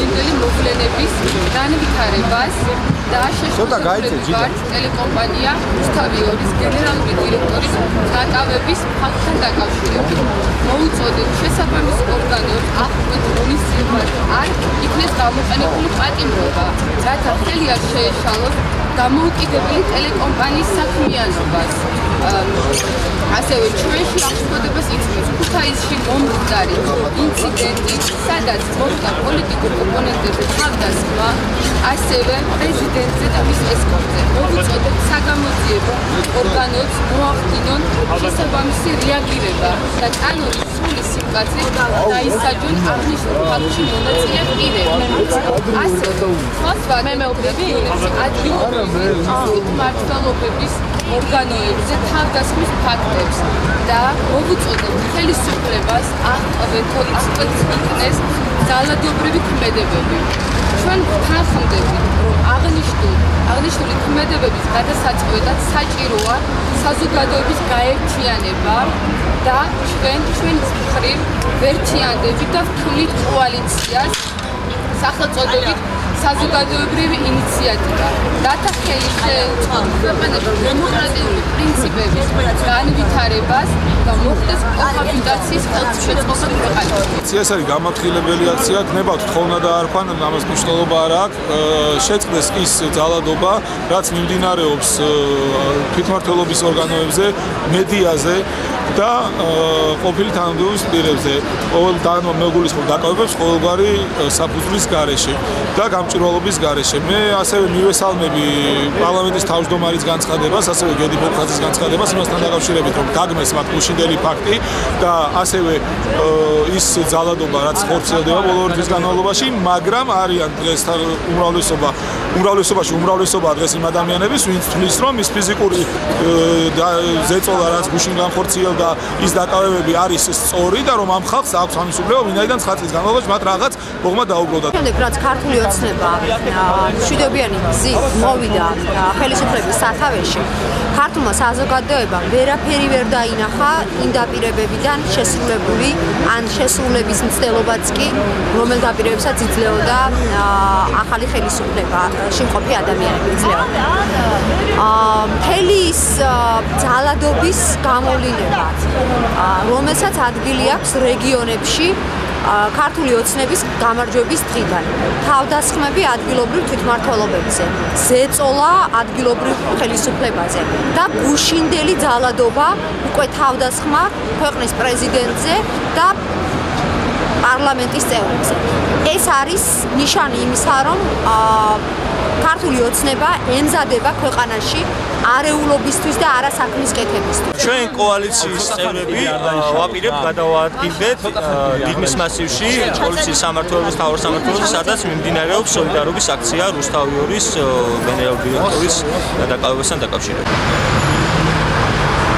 დროინდელი მოვლენების განვითარებას და შეშფოთებულებით ტელეკომპანია რუსთავიორის გენერალური დირექტორის დაკავების ფაქტთან დაკავშირებით მოუწოდეთ შესაბამის ორგანოებს აღკვეთ მონისწრებად არ იქნეს გამოყენებული პატიმრობა, რათა ხელი არ შეეშალოს გამოუკიდებელი ტელეკომპანიის საქმიანობას. ასევე ჩვენში აღშფოთებას იწვევს ქუთაისში მომხდარი ინციდენტი, სადაც მოხდა პოლიტიკურ ოპონენტებზე თავდასხმა, ასევე პრეზიდენტზე და მის ესკორტზე. მოვუწოდეთ საგამოძიებო ორგანოებს მოახდინონ შესაბამისი რეაგირება და კანონის სრული სიმკაცრით დაისაჯონ აღნიშნულ ფაქტში მონაწილე პირები. ასევე ხოსვა მემეუბრები ადგილობრივი მმართველობების ორგანოებზე თავდასხმის ფაქტებს და მოვუწოდეთ ხელისუფლებას აღკვეთო იქნეს ძალადობრივი ქმედებები. ჩვენ ვთანხმდებით, რომ აღნიშნული ქმედებების გადასაწყვეტად საჭიროა საზოგადოების გაერთიანება და ჩვენი მხრივ ვერთიანდებით და ვქმნით კოალიციას სახელწოდებით საზოგადოებრივი ინიციატივა, რათა ხელი შეეწყოს ქვეყანაში დემოკრატიული პრინციპების განვითარებას და მოხდეს კოჰაბიტაციის ხელშეწყობა ქვეყანაში. ეს არის გამაფრთხილებელი აქცია, გნებავთ თხოვნა და არფან, ამას მნიშვნელობა არ აქვს. შეწყდეს ის ძალადობა, რაც მიმდინარეობს თვითმმართველობის ორგანოებზე, მედიაზე და ყოფილი თანამდებობის პირებზე. ყოველ მეგულისხმობ დაკავებებს ყოველგვარი საფუძვლის გარეშე და გამჭვირვალობის გარეშე. მე ასევე მივესალმები პარლამენტის თავმჯდომარის განცხადებას, ასევე გედი ბოქაძის განცხადებას იმასთან დაკავშირებით, რომ დაგმეს მათ გუშინდელი ფაქტი და ასევე ის ძალადობა, რაც ხორციელდება ბოლო ორი თვის განმავლობაში, მაგრამ არიან დღეს უმრავლესობა დღეს იმ ადამიანების, ვინც თვლის, რომ ის ფიზიკური ზეწოლა, რაც გუშინ განხორციელდა, ის დაკავებები არის სწორი და რომ ამ ხალხს აქვს ამის უფლება, ვინაიდან 9 წლის განმავლობაში მათ რაღაც ბოღმა დაუბრუნდა. შემდეგ რაც ქართული ოცნება მშვიდობიანი გზით მოვიდა ხელისუფლების სათავეში, ქართულმა საზოგადოებამ ვერაფერი ვერ დაინახა იმ დაპირებებიდან შესრულებული ან შესრულების მცდელობაც კი, რომელ დაპირებებსაც იძლეოდა ახალი ხელისუფლება, შემყოფი ადამიანები იძლეოდა. მთელი ის ძალადობის გამოვლინება, რომელსაც ადგილი აქვს რეგიონებში ქართული ოცნების გამარჯვების დღიდან. თავდასხმები ადგილობრივ თვითმმართველობებზე, ზეწოლა ადგილობრივ ხელისუფლებაზე და გუშინდელი ძალადობა უკვე თავდასხმა ქვეყნის პრეზიდენტზე და პარლამენტის წევრებზე. ეს არის ნიშანი იმისა, რომ ქართული ოცნება ემზადება ქვეყანაში არეულობისთვის და არასაქმის კეთებისთვის. ჩვენ კოალიციის წევრები ვაპირებთ გადავადგილდეთ დიდმის მასივში კოალიციის სამმართველოს თავარ სამმართველოში, სადაც მიმდინარეობს სოლიდარობის აქცია რუსთავიორის გენერალური დირექტორის დაკავებასთან დაკავშირებით.